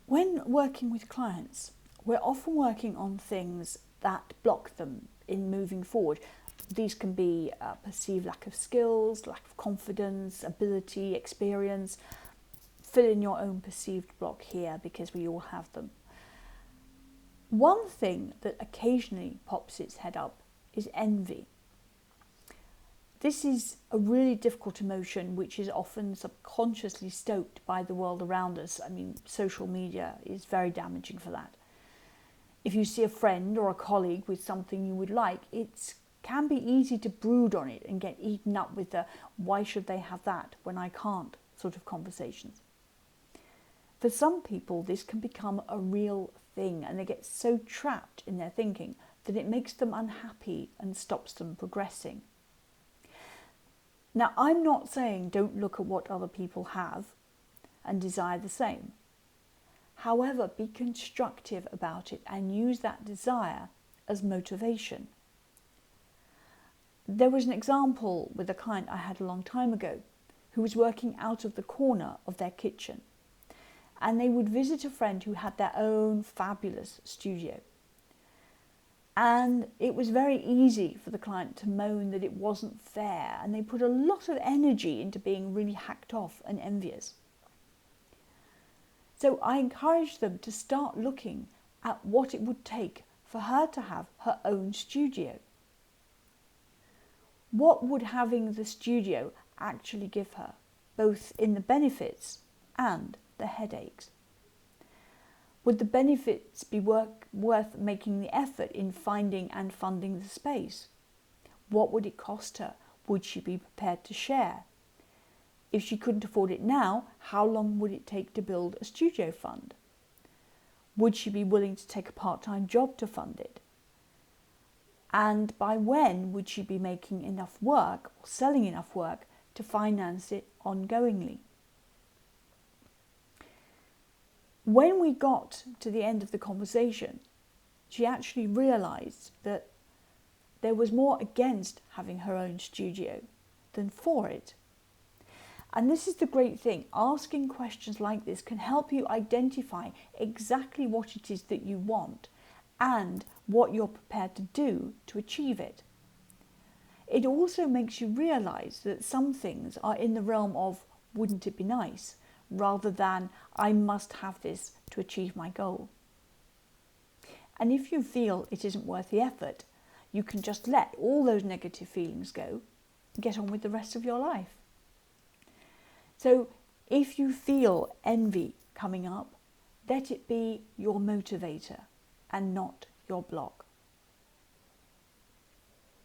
When working with clients, we're often working on things that block them in moving forward. These can be perceived lack of skills, lack of confidence, ability, experience. Fill in your own perceived block here, because we all have them. One thing that occasionally pops its head up is envy. This is a really difficult emotion which is often subconsciously stoked by the world around us. I mean, social media is very damaging for that. If you see a friend or a colleague with something you would like, it can be easy to brood on it and get eaten up with the "why should they have that when I can't" sort of conversations. For some people, this can become a real thing, and they get so trapped in their thinking that it makes them unhappy and stops them progressing. Now, I'm not saying don't look at what other people have and desire the same. However, be constructive about it and use that desire as motivation. There was an example with a client I had a long time ago who was working out of the corner of their kitchen, and they would visit a friend who had their own fabulous studio. And it was very easy for the client to moan that it wasn't fair, and they put a lot of energy into being really hacked off and envious. So I encouraged them to start looking at what it would take for her to have her own studio. What would having the studio actually give her, both in the benefits and the headaches? Would the benefits be worth making the effort in finding and funding the space? What would it cost her? Would she be prepared to share? If she couldn't afford it now, how long would it take to build a studio fund? Would she be willing to take a part-time job to fund it? And by when would she be making enough work or selling enough work to finance it ongoingly? When we got to the end of the conversation, she actually realised that there was more against having her own studio than for it. And this is the great thing. Asking questions like this can help you identify exactly what it is that you want and what you're prepared to do to achieve it. It also makes you realise that some things are in the realm of "wouldn't it be nice?" rather than "I must have this to achieve my goal." And if you feel it isn't worth the effort, you can just let all those negative feelings go and get on with the rest of your life. So if you feel envy coming up, let it be your motivator and not your block.